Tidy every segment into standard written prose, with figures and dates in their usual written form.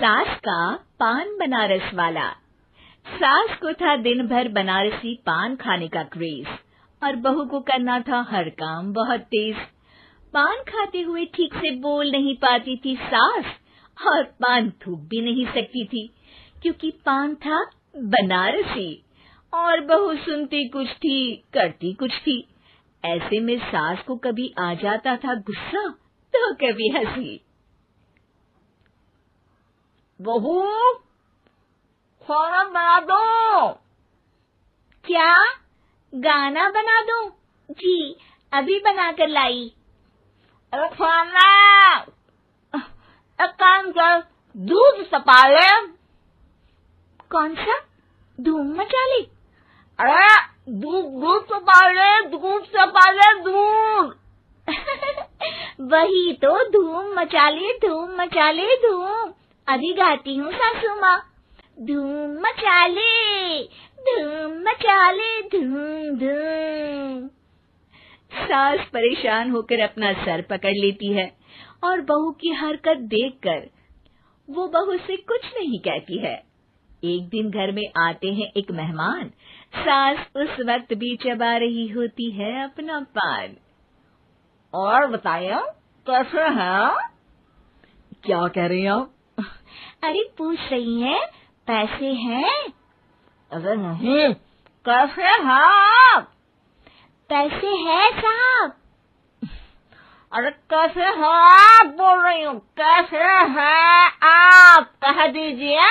सास का पान बनारस वाला। सास को था दिन भर बनारसी पान खाने का क्रेज और बहू को करना था हर काम बहुत तेज। पान खाते हुए ठीक से बोल नहीं पाती थी सास और पान थूक भी नहीं सकती थी क्योंकि पान था बनारसी और बहू सुनती कुछ थी करती कुछ थी। ऐसे में सास को कभी आ जाता था गुस्सा तो कभी हंसी। बहू, खाना बना दो। क्या? गाना बना दूं? जी, अभी बनाकर लाई। अरे खाना, एक काम कर, दूध तपा ले। कौन सा? धूम मचा ले? अरे दूध तपा ले, दूध तपा ले, दूध। वही तो, धूम मचा ले, धूम मचा ले, धूम। अभी गाती हूँ सासू माँ। धूम मचा ले, धूम मचा ले, धूम धूम। सास परेशान होकर अपना सर पकड़ लेती है और बहू की हरकत देखकर वो बहू से कुछ नहीं कहती है। एक दिन घर में आते हैं एक मेहमान। सास उस वक्त भी चबा रही होती है अपना पान। और बताइए, कैसे हैं? क्या कह रही हैं आप? अरे पूछ रही हैं, पैसे हैं? अरे नहीं, कैसे हैं आप? पैसे हैं साहब। अरे कैसे हैं आप बोल रही हूँ, कैसे हैं आप कह दीजिए।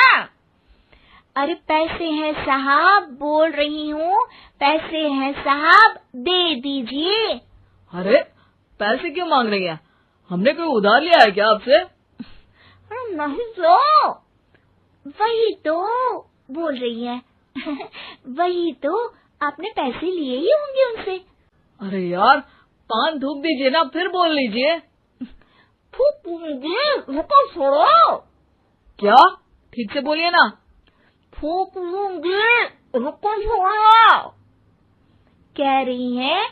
अरे पैसे हैं साहब बोल रही हूँ, पैसे हैं साहब दे दीजिए। अरे पैसे क्यों मांग रही हैं? हमने कोई उधार लिया है क्या आपसे? अरे नहीं तो। वही तो बोल रही है। वही तो, आपने पैसे लिए ही होंगे उनसे। अरे यार, पान थूक दीजिए ना, फिर बोल लीजिए। फूकूंगी, रुको छोड़ो। क्या? ठीक से बोलिए ना। फूक लूंगी, रुको छोड़ो। कह रही हैं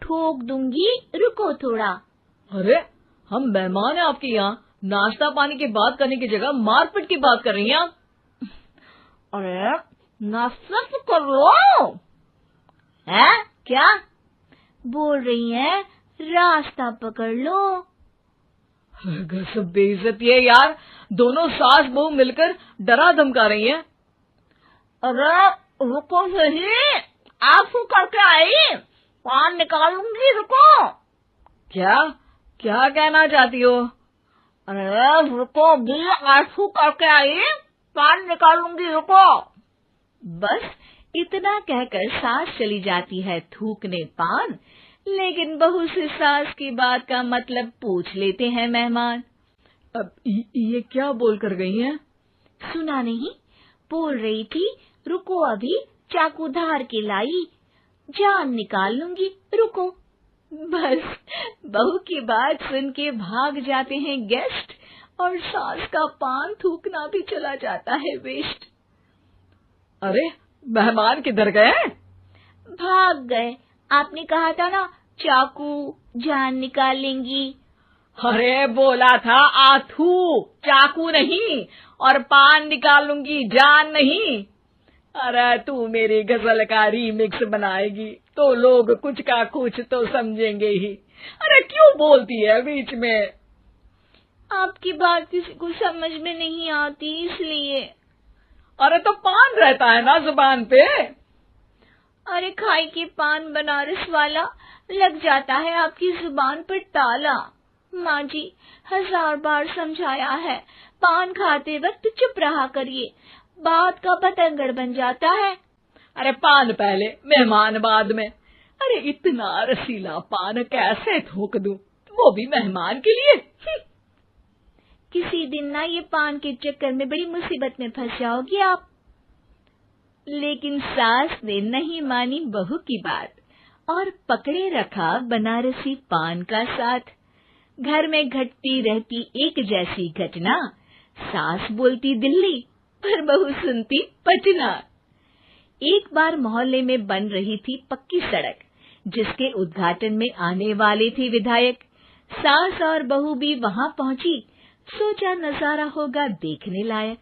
ठोक दूंगी, रुको थोड़ा। अरे हम मेहमान हैं आपके यहाँ, नाश्ता पानी की बात करने की जगह मारपीट की बात कर रही हैं आप। अरे नाश्ता तो कर लो। है क्या? बोल रही हैं रास्ता पकड़ लो। गजब बेइज्जती है यार, दोनों सास बहू मिलकर डरा धमका रही हैं। अरे रुको सही, आंसू करके आई, पान निकालूंगी, रुको। क्या क्या कहना चाहती हो? अरे रुको भी, आंसू करके आई, पान निकालूंगी, रुको। बस इतना कहकर सास चली जाती है थूकने पान, लेकिन बहू से सास की बात का मतलब पूछ लेते हैं मेहमान। अब ये क्या बोल कर गई हैं? सुना नहीं? बोल रही थी रुको अभी चाकू धार के लाई, जान निकाल लूंगी, रुको। बस बहू की बात सुन के भाग जाते हैं गेस्ट और सास का पान थूकना भी चला जाता है वेस्ट। अरे मेहमान किधर गए? भाग गए। आपने कहा था ना चाकू जान निकाल लेंगी। अरे बोला था आथू, चाकू नहीं, और पान निकाल लूंगी, जान नहीं। अरे तू मेरी गजल का रीमिक्स बनाएगी तो लोग कुछ का कुछ तो समझेंगे ही। अरे क्यों बोलती है बीच में? आपकी बात किसी को समझ में नहीं आती इसलिए। अरे तो पान रहता है ना जुबान पे। अरे खाई के पान बनारस वाला, लग जाता है आपकी जुबान पर ताला। माँ जी 1000 बार समझाया है, पान खाते वक्त चुप रहा करिए, बात का बतंगड़ बन जाता है। अरे पान पहले, मेहमान बाद में। अरे इतना रसीला पान कैसे थूक दूं, वो भी मेहमान के लिए। किसी दिन ना ये पान के चक्कर में बड़ी मुसीबत में फंस जाओगी आप। लेकिन सास ने नहीं मानी बहू की बात और पकड़े रखा बनारसी पान का साथ। घर में घटती रहती एक जैसी घटना, सास बोलती दिल्ली पर बहू सुनती पटना। एक बार मोहल्ले में बन रही थी पक्की सड़क, जिसके उद्घाटन में आने वाले थे विधायक। सास और बहू भी वहां पहुंची। सोचा नजारा होगा देखने लायक।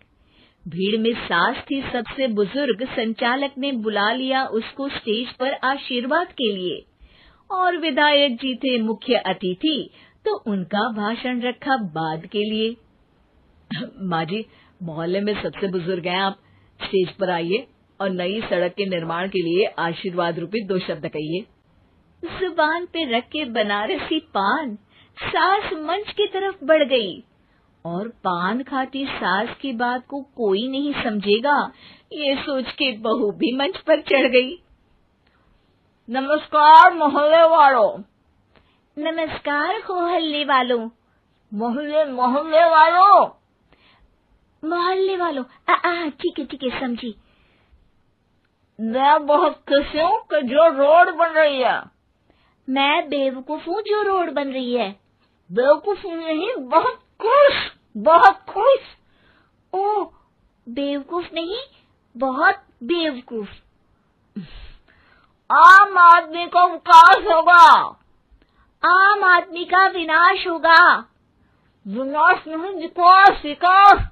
भीड़ में सास थी सबसे बुजुर्ग। संचालक ने बुला लिया उसको स्टेज पर आशीर्वाद के लिए, और विधायक जी थे मुख्य अतिथि, तो उनका भाषण रखा बाद के लिए। माँ जी, मोहल्ले में सबसे बुजुर्ग हैं आप, स्टेज पर आइए और नई सड़क के निर्माण के लिए आशीर्वाद रूपी 2 शब्द कहिए। जुबान पे रख के बनारसी पान सास मंच की तरफ बढ़ गई, और पान खाती सास की बात को कोई नहीं समझेगा, ये सोच के बहू भी मंच पर चढ़ गई। नमस्कार मोहल्ले वालों। नमस्कार मोहल्ले वालों। मोहल्ले मोहल्ले वालों। मोहल्ले वालों, ठीक है समझी। मैं बहुत खुश हूँ कि जो रोड बन रही है। मैं बेवकूफ हूँ जो रोड बन रही है। बेवकूफ नहीं, बहुत खुश, बहुत खुश। ओह, बेवकूफ नहीं, बहुत बेवकूफ। आम आदमी का विकास होगा। आम आदमी का विनाश होगा। विनाश नहीं, विकास, विकास।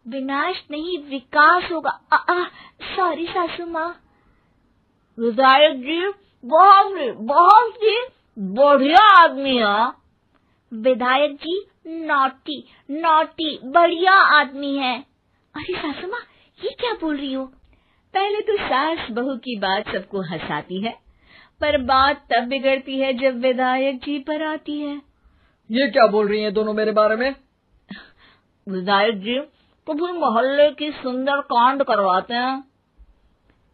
विनाश नहीं, विकास होगा। सॉरी सासू माँ। विधायक जी बहुत ही बढ़िया आदमी है। विधायक जी नॉटी नॉटी बढ़िया आदमी है। अरे सासू माँ, ये क्या बोल रही हो? पहले तो सास बहू की बात सबको हंसाती है, पर बात तब बिगड़ती है जब विधायक जी पर आती है। ये क्या बोल रही हैं दोनों मेरे बारे में? विधायक जी कभी मोहल्ले की सुंदर कांड करवाते हैं।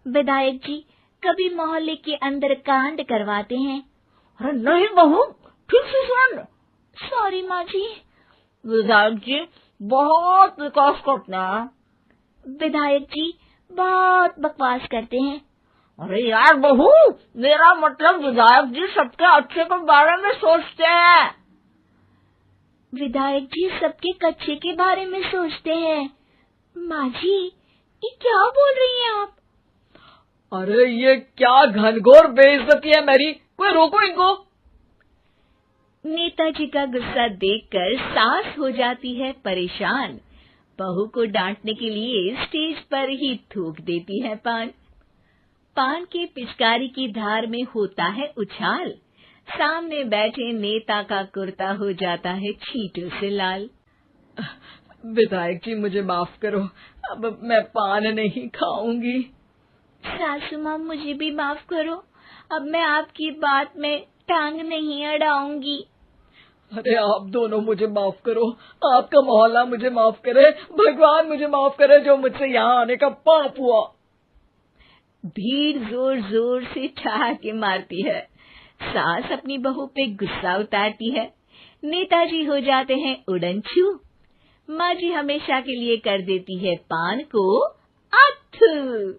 विधायक जी कभी मोहल्ले के अंदर कांड करवाते हैं। अरे नहीं बहू, ठीक से सुन। सॉरी माँ जी। विधायक जी बहुत विकास करते हैं। विधायक जी बहुत बकवास करते हैं। अरे यार बहू, मेरा मतलब विधायक जी सबके अच्छे के बारे में सोचते हैं। विधायक जी सबके कच्चे के बारे में सोचते हैं। माँ जी, ये क्या बोल रही हैं आप? अरे ये क्या घनघोर बेइज्जती है मेरी, कोई रोको इनको। नेताजी का गुस्सा देखकर सास हो जाती है परेशान। बहू को डांटने के लिए स्टेज पर ही थूक देती है पान। पान के पिचकारी की धार में होता है उछाल। सामने बैठे नेता का कुर्ता हो जाता है छींटों से लाल। विधायक जी मुझे माफ करो, अब मैं पान नहीं खाऊंगी। सासू माँ मुझे भी माफ करो, अब मैं आपकी बात में टांग नहीं अड़ाऊंगी। अरे आप दोनों मुझे माफ करो, आपका मोहल्ला मुझे माफ करे, भगवान मुझे माफ करे जो मुझसे यहाँ आने का पाप हुआ। भीड़ जोर जोर से ठहाके मारती है। सास अपनी बहू पे गुस्सा उतारती है। नेताजी हो जाते हैं उड़नछू। माँ जी हमेशा के लिए कर देती है पान को अथू।